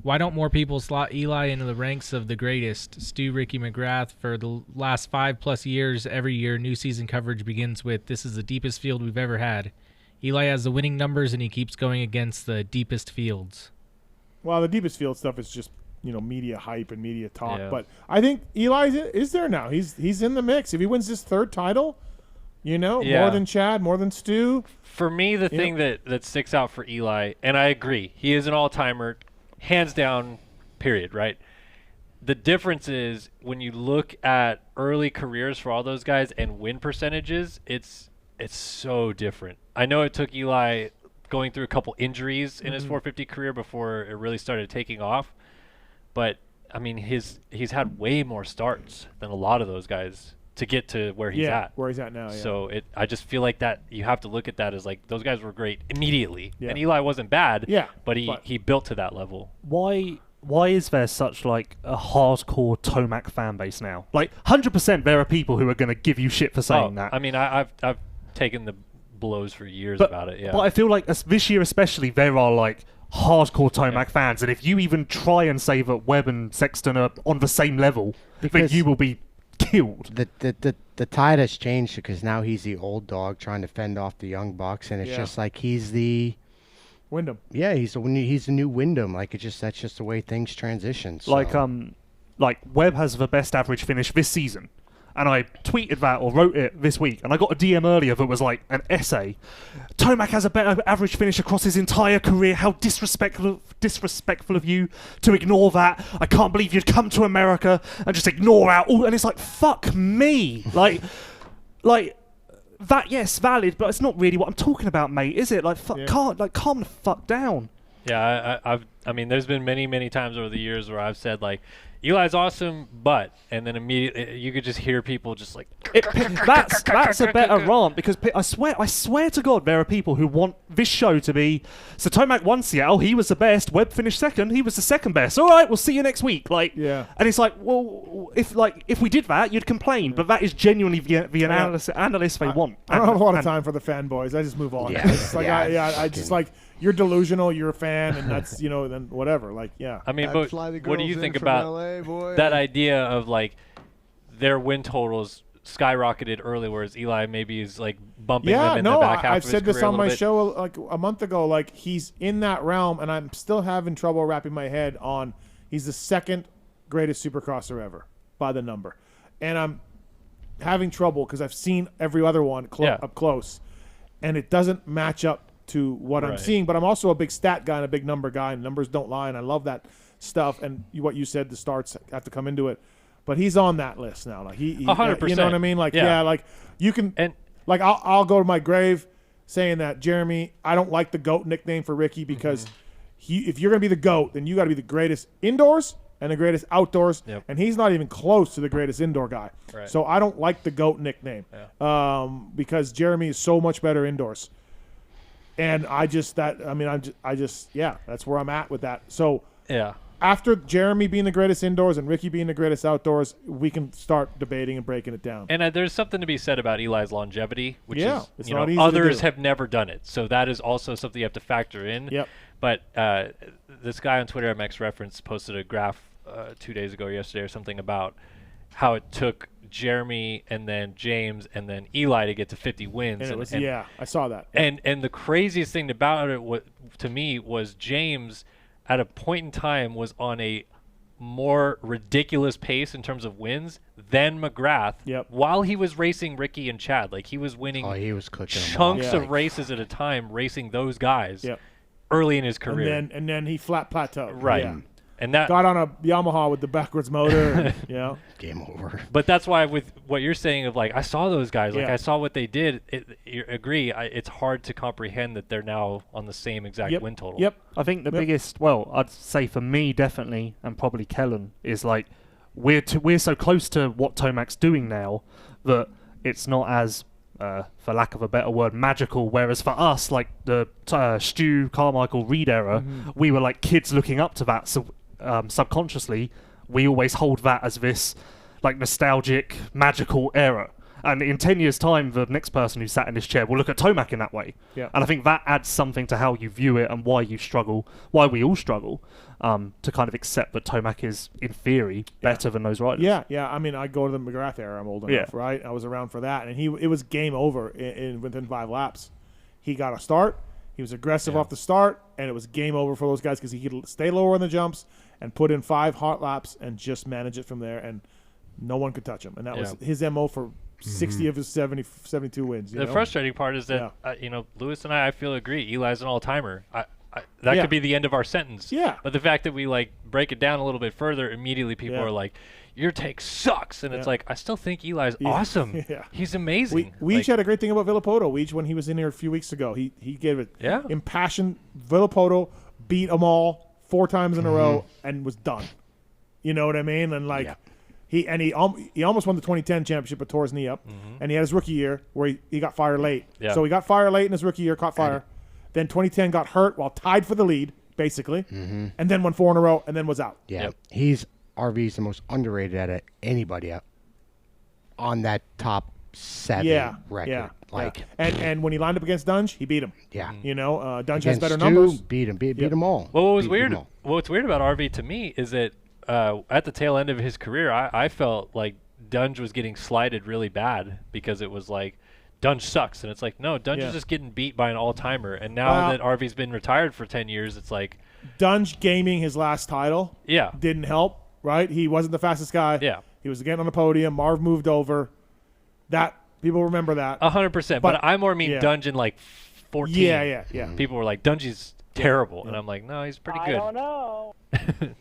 Why don't more people slot Eli into the ranks of the greatest? Stu Ricky McGrath, for the last 5+ years, every year, new season coverage begins with, "This is the deepest field we've ever had." Eli has the winning numbers, and he keeps going against the deepest fields. Well, the deepest field stuff is just, media hype and media talk. Yeah. But I think Eli is there now. He's in the mix. If he wins his third title, more than Chad, more than Stu. For me, the thing that sticks out for Eli, and I agree, he is an all-timer, hands down, period, right? The difference is when you look at early careers for all those guys and win percentages, it's so different. I know it took Eli going through a couple injuries in his 450 career before it really started taking off. But, I mean, he's had way more starts than a lot of those guys to get to where he's at. Where he's at now, yeah. So I just feel like that you have to look at that as like those guys were great immediately. Yeah. And Eli wasn't bad, but but he built to that level. Why is there such like a hardcore Tomac fan base now? Like 100% there are people who are going to give you shit for saying that. I mean, I've taken the blows for years about it, yeah. But I feel like this year especially there are like hardcore Tomac fans, and if you even try and say that Webb and Sexton are on the same level, then you will be killed. The tide has changed because now he's the old dog trying to fend off the young bucks, and it's just like he's the Wyndham. Yeah, he's the new Wyndham. Like that's just the way things transition. So. Like Webb has the best average finish this season. And I tweeted that or wrote it this week, and I got a DM earlier that was like an essay. Tomac has a better average finish across his entire career. How disrespectful of you to ignore that. I can't believe you'd come to America and just ignore out all. And it's like, fuck me. like that, yes, valid, but it's not really what I'm talking about, mate, is it? Like, calm the fuck down. Yeah, I mean, there's been many times over the years where I've said like, Eli's awesome, but, and then immediately you could just hear people just like. That's a better rant, because I swear to God, there are people who want this show to be. So Tomac won Seattle, he was the best. Webb finished second, he was the second best. All right, we'll see you next week. And it's like, well, if we did that, you'd complain, but that is genuinely the analyst they want. I don't have a lot of time for the fanboys. I just move on. Yeah. It's like, I just like. You're delusional, you're a fan, and that's, then whatever. Like, yeah. I mean, but what do you think about LA, that idea of, like, their win totals skyrocketed early, whereas Eli maybe is, like, bumping them in the back half of his career? I've said this on my show, like, a month ago. Like, he's in that realm, and I'm still having trouble wrapping my head on he's the second greatest supercrosser ever by the number. And I'm having trouble because I've seen every other one up close, and it doesn't match up to what I'm seeing, but I'm also a big stat guy and a big number guy, and numbers don't lie, and I love that stuff. And what you said, the starts have to come into it, but he's on that list now. Like he 100%. You know what I mean? Like like you can, and like I'll go to my grave saying that Jeremy, I don't like the GOAT nickname for Ricky because if you're gonna be the GOAT, then you got to be the greatest indoors and the greatest outdoors, and he's not even close to the greatest indoor guy. Right. So I don't like the GOAT nickname because Jeremy is so much better indoors. And that's where I'm at with that. So after Jeremy being the greatest indoors and Ricky being the greatest outdoors, we can start debating and breaking it down. And there's something to be said about Eli's longevity, which is, it's not easy others to do. have never done it. So that is also something you have to factor in. Yep. But this guy on Twitter, MX Reference, posted a graph 2 days ago, yesterday or something, about how it took Jeremy and then James and then Eli to get to 50 wins. I saw that. And the craziest thing about it to me was James at a point in time was on a more ridiculous pace in terms of wins than McGrath while he was racing Ricky and Chad. Like he was winning he was cooking chunks of races at a time racing those guys early in his career. And then he flat plateaued. Right. Yeah. And that got on a Yamaha with the backwards motor. Game over. But that's why with what you're saying of like, I saw those guys, like I saw what they did. You agree. It's hard to comprehend that they're now on the same exact win total. Yep. I think the biggest, I'd say for me definitely, and probably Kellen, is like we're so close to what Tomac's doing now that it's not as, for lack of a better word, magical. Whereas for us, like the Stu Carmichael Reed era, we were like kids looking up to that. So subconsciously, we always hold that as this like nostalgic, magical era. And in 10 years' time, the next person who sat in this chair will look at Tomac in that way. Yeah. And I think that adds something to how you view it and why you struggle, why we all struggle, to kind of accept that Tomac is, in theory, better than those riders. Yeah. I mean, I go to the McGrath era. I'm old enough, right? I was around for that, and it was game over within 5 laps. He got a start. He was aggressive off the start, and it was game over for those guys because he could stay lower in the jumps and put in 5 hot laps and just manage it from there, and no one could touch him. And that was his MO for 60 of his 72 wins. The frustrating part is that, Lewis and I feel agree. Eli's an all-timer. That could be the end of our sentence. Yeah. But the fact that we, like, break it down a little bit further, immediately people are like, your take sucks. And it's like, I still think Eli's awesome. He's amazing. We each had a great thing about Villapoto. When he was in here a few weeks ago, he gave it impassioned. Villapoto beat them all 4 times in a row and was done. You know what I mean? And he almost won the 2010 championship but tore his knee up, and he had his rookie year where he got fired late. Yeah. So he got fired late in his rookie year, caught fire. Then 2010 got hurt while tied for the lead, basically, and then won 4 in a row and then was out. Yeah, RV's the most underrated out of anybody on that top 7 record. And when he lined up against Dunge, he beat him. Yeah. You know, Dunge has Against better Stu, numbers. Beat them all. Well, what's weird about RV to me is that at the tail end of his career, I felt like Dunge was getting slighted really bad because it was like, Dunge sucks. And it's like, no, Dunge is just getting beat by an all-timer. And now that RV's been retired for 10 years, it's like... Dunge gaming his last title didn't help, right? He wasn't the fastest guy. Yeah. He was getting on the podium. Marv moved over. People remember that. 100%. But I more mean Dunge in like 14. Yeah. People were like, Dunge's terrible. And I'm like, no, he's pretty good. I don't know.